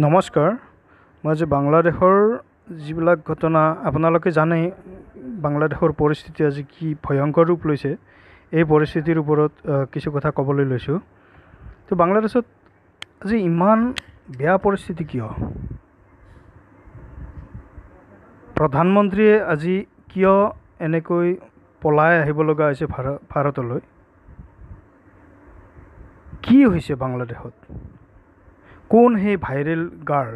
নমস্কাৰ। মই আজি বাংলাদেশৰ যিবিলাক ঘটনা আপোনালোকে জানেই, বাংলাদেশৰ পৰিস্থিতি আজি কি ভয়ংকৰ ৰূপ লৈছে, এই পৰিস্থিতিৰ ওপৰত কিছু কথা ক'বলৈ লৈছোঁ। তো বাংলাদেশত আজি ইমান বেয়া পৰিস্থিতি কিয়? প্ৰধানমন্ত্ৰীয়ে আজি কিয় এনেকৈ পলাই আহিব লগা হৈছে ভাৰতলৈ? কি হৈছে বাংলাদেশত? কোন সেই ভাইৰেল গাৰ্ল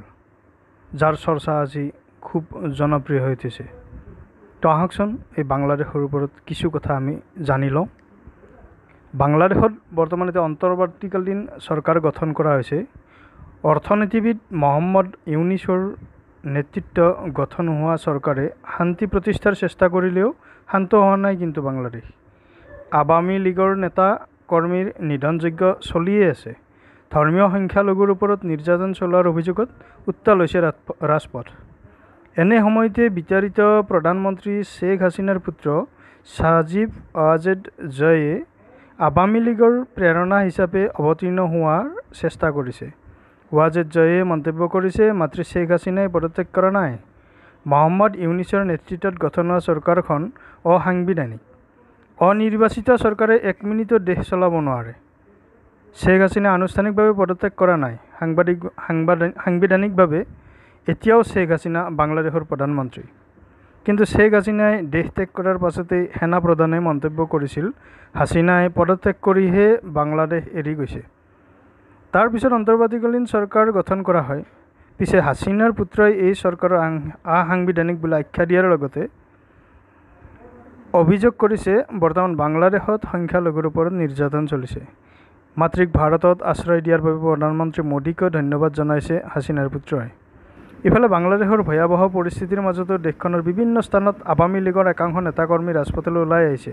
যাৰ চৰ্চা আজি খুব জনপ্ৰিয় হৈ উঠিছে? তো আহকচোন এই বাংলাদেশৰ ওপৰত কিছু কথা আমি জানি লওঁ। বাংলাদেশত বৰ্তমান এতিয়া অন্তৰ্বৰ্তীকালীন চৰকাৰ গঠন কৰা হৈছে। অৰ্থনীতিবিদ মহম্মদ ইউনিছৰ নেতৃত্ব গঠন হোৱা চৰকাৰে শান্তি প্ৰতিষ্ঠাৰ চেষ্টা কৰিলেও শান্ত হোৱা নাই কিন্তু বাংলাদেশ। আৱামী লীগৰ নেতা কৰ্মীৰ নিধনযজ্ঞ চলিয়ে আছে। ধৰ্মীয় সংখ্যালঘুৰ ওপৰত নিৰ্যাতন চলোৱাৰ অভিযোগত উত্তাল হৈছে ৰাজপথ। এনে সময়তে বিতাড়িত প্ৰধানমন্ত্ৰী শ্বেখ হাছিনাৰ পুত্ৰ সাজিব ৱাজেদ জয়ে আৱামী লীগৰ প্ৰেৰণা হিচাপে অৱতীৰ্ণ হোৱাৰ চেষ্টা কৰিছে। ৱাজেদ জয়ে মন্তব্য কৰিছে, মাতৃ শ্বেখ হাছিনাই পদত্যাগ কৰা নাই। মহম্মদ ইউনিছৰ নেতৃত্বত গঠন হোৱা চৰকাৰখন অসাংবিধানিক। অনিৰ্বাচিত চৰকাৰে 1 মিনিটত দেশ চলাব নোৱাৰে। শ্বেখ হাছিনাই আনুষ্ঠানিকভাৱে পদত্যাগ কৰা নাই। সাংবিধানিকভাৱে এতিয়াও শ্বেখ হাছিনা বাংলাদেশৰ প্ৰধানমন্ত্ৰী। কিন্তু শ্বেখ হাছিনাই দেশ ত্যাগ কৰাৰ পাছতেই সেনা প্ৰধানে মন্তব্য কৰিছিল, হাছিনাই পদত্যাগ কৰিহে বাংলাদেশ এৰি গৈছে। তাৰ পিছত অন্তৰ্বৰ্তীকালীন চৰকাৰ গঠন কৰা হয়। পিছে হাছিনাৰ পুত্ৰই এই চৰকাৰৰ আসাংবিধানিক বুলি আখ্যা দিয়াৰ লগতে অভিযোগ কৰিছে, বৰ্তমান বাংলাদেশত সংখ্যালঘুৰ ওপৰত নিৰ্যাতন চলিছে। মাতৃক ভাৰতত আশ্ৰয় দিয়াৰ বাবে প্ৰধানমন্ত্ৰী মোদীকে ধন্যবাদ জনাইছে হাছিনাৰ পুত্ৰই। ইফালে বাংলাদেশৰ ভয়াৱহ পৰিস্থিতিৰ মাজতো দেশখনৰ বিভিন্ন স্থানত আৱামী লীগৰ একাংশ নেতাকৰ্মী ৰাজপথলৈ ওলাই আহিছে।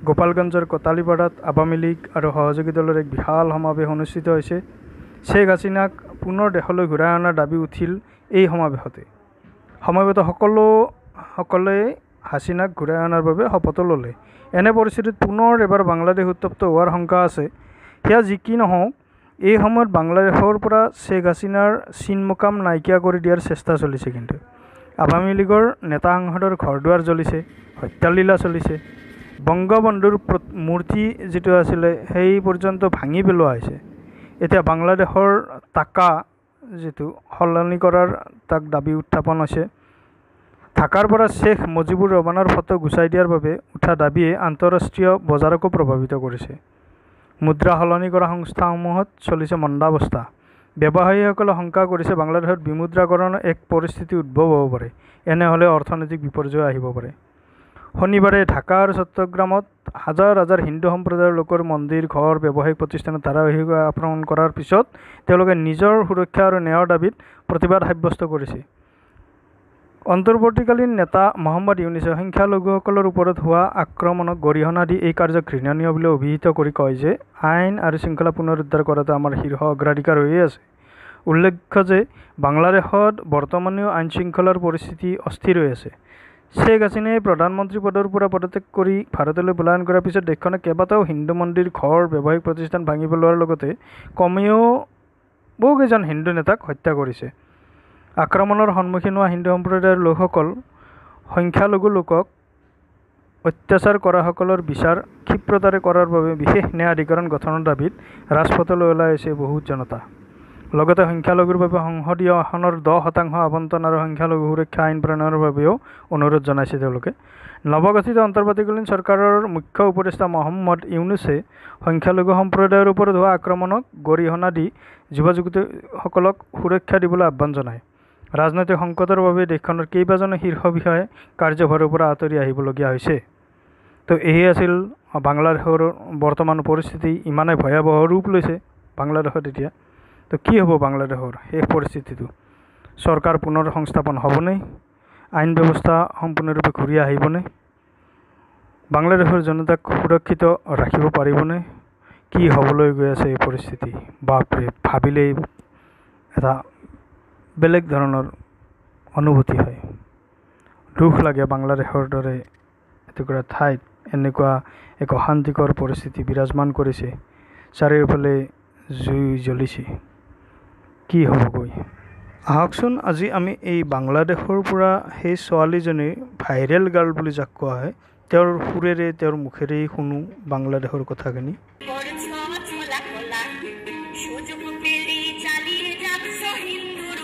গোপালগঞ্জৰ কটালীপাৰাত আৱামী লীগ আৰু সহযোগী দলৰ এক বিশাল সমাৱেশ অনুষ্ঠিত হৈছে। শ্বেখ হাছিনাক পুনৰ দেশলৈ ঘূৰাই অনাৰ দাবী উঠিল এই সমাৱেশতে। সমবেত সকলোৱে হাছিনাক ঘূৰাই অনাৰ বাবে শপতো ল'লে। এনে পৰিস্থিতিত পুনৰ এবাৰ বাংলাদেশ উত্তপ্ত হোৱাৰ শংকা আছে। সেয়া যি কি নহওক, এই সময়ত বাংলাদেশৰ পৰা শ্বেখ হাছিনাৰ চিন-মোকাম নাইকিয়া কৰি দিয়াৰ চেষ্টা চলিছে। কিন্তু আৱামী লীগৰ নেতা সাংসদৰ ঘৰ দুৱাৰ জ্বলিছে, হত্যালীলা চলিছে। বংগবন্ধুৰ মূৰ্তি যিটো আছিলে সেই পৰ্যন্ত ভাঙি পেলোৱা হৈছে। এতিয়া বাংলাদেশৰ টাকা যিটো সলনি কৰাৰ তাক দাবী উত্থাপন হৈছে। ঢাকাৰ পৰা শ্বেখ মুজিবুৰ ৰহমানৰ ফটো গুচাই দিয়াৰ বাবে উঠা দাবীয়ে আন্তঃৰাষ্ট্ৰীয় বজাৰকো প্ৰভাৱিত কৰিছে। মুদ্ৰা সলনি কৰা সংস্থাসমূহত চলিছে মন্দাৱস্থা। ব্যৱসায়ীসকলে শংকা কৰিছে, বাংলাদেশত বিমুদ্ৰাকৰণৰ এক পৰিস্থিতি উদ্ভৱ হ'ব পাৰে। এনেহ'লে অৰ্থনৈতিক বিপৰ্যয় আহিব পাৰে। শনিবাৰে ঢাকা আৰু চট্টগ্ৰামত হাজাৰ হাজাৰ হিন্দু সম্প্ৰদায়ৰ লোকৰ মন্দিৰ, ঘৰ, ব্যৱসায়িক প্ৰতিষ্ঠানত ধাৰাবাহিক আক্ৰমণ কৰাৰ পিছত তেওঁলোকে নিজৰ সুৰক্ষা আৰু ন্যায়ৰ দাবীত প্ৰতিবাদ সাব্যস্ত কৰিছে। অন্তৰ্বৰ্তীকালীন নেতা মহম্মদ ইউনিছে সংখ্যালঘুসকলৰ ওপৰত হোৱা আক্ৰমণক গৰিহণা দি এই কাৰ্য ঘৃণনীয় বুলি অভিহিত কৰি কয় যে আইন আৰু শৃংখলা পুনৰুদ্ধাৰ কৰাটো আমাৰ শীৰ্ষ অগ্ৰাধিকাৰ হৈয়ে আছে। উল্লেখ্য যে বাংলাদেশত বৰ্তমানেও আইন শৃংখলাৰ পৰিস্থিতি অস্থিৰ হৈ আছে। শ্বেখ হাছিনাই প্ৰধানমন্ত্ৰী পদৰ পৰা পদত্যাগ কৰি ভাৰতলৈ পলায়ন কৰাৰ পিছত দেশখনে কেইবাটাও হিন্দু মন্দিৰ, ঘৰ, ব্যৱসায়িক প্ৰতিষ্ঠান ভাঙি পেলোৱাৰ লগতে কমেও বহুকেইজন হিন্দু নেতাক হত্যা কৰিছে। আক্ৰমণৰ সন্মুখীন হোৱা হিন্দু সম্প্ৰদায়ৰ লোকসকল সংখ্যালঘু লোকক অত্যাচাৰ কৰাসকলৰ বিচাৰ ক্ষিপ্ৰতাৰে কৰাৰ বাবে বিশেষ ন্যায়াধিকৰণ গঠনৰ দাবীত ৰাজপথলৈ ওলাই আহিছে বহুত জনতা। লগতে সংখ্যালঘুৰ বাবে সংসদীয় আসনৰ 10% আবণ্টন আৰু সংখ্যালঘু সুৰক্ষা আইন প্ৰণয়নৰ বাবেও অনুৰোধ জনাইছে তেওঁলোকে। নৱগঠিত অন্তৰ্বৰ্তীকালীন চৰকাৰৰ মুখ্য উপদেষ্টা মহম্মদ ইউনুছে সংখ্যালঘু সম্প্ৰদায়ৰ ওপৰত হোৱা আক্ৰমণক গৰিহণা দি যুৱক-যুৱতীসকলক সুৰক্ষা দিবলৈ আহ্বান জনায়। ৰাজনৈতিক সংকটৰ বাবে দেশখনৰ কেইবাজনো শীৰ্ষ বিষয়াই কাৰ্যভাৰৰ পৰা আঁতৰি আহিবলগীয়া হৈছে। তো এই আছিল বাংলাদেশৰ বৰ্তমান পৰিস্থিতি। ইমানে ভয়াৱহ ৰূপ লৈছে বাংলাদেশত এতিয়া। তো কি হ'ব বাংলাদেশৰ শেষ পৰিস্থিতিটো? চৰকাৰ পুনৰ সংস্থাপন হ'বনে? আইন ব্যৱস্থা সম্পূৰ্ণৰূপে ঘূৰি আহিবনে? বাংলাদেশৰ জনতাক সুৰক্ষিত ৰাখিব পাৰিবনে? কি হ'বলৈ গৈ আছে এই পৰিস্থিতি? বাপৰে, ভাবিলেই এটা বেলেগ ধৰণৰ অনুভূতি হয়। দুখ লাগে বাংলাদেশৰ দৰে এটুকুৰা ঠাইত এনেকুৱা এক অশান্তিকৰ পৰিস্থিতি বিৰাজমান কৰিছে। চাৰিওফালে জুই জ্বলিছে। কি হ'বগৈ? আহকচোন আজি আমি এই বাংলাদেশৰ পৰা সেই ছোৱালীজনী ভাইৰেল গাৰ্ল বুলি যাক কোৱা হয় তেওঁৰ সুৰেৰে তেওঁৰ মুখেৰে শুনো বাংলাদেশৰ কথাখিনি। সুযোগ পেলি চালিয়ে যাচ্ছ হিন্দুৰ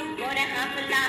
উপৰে হামলা।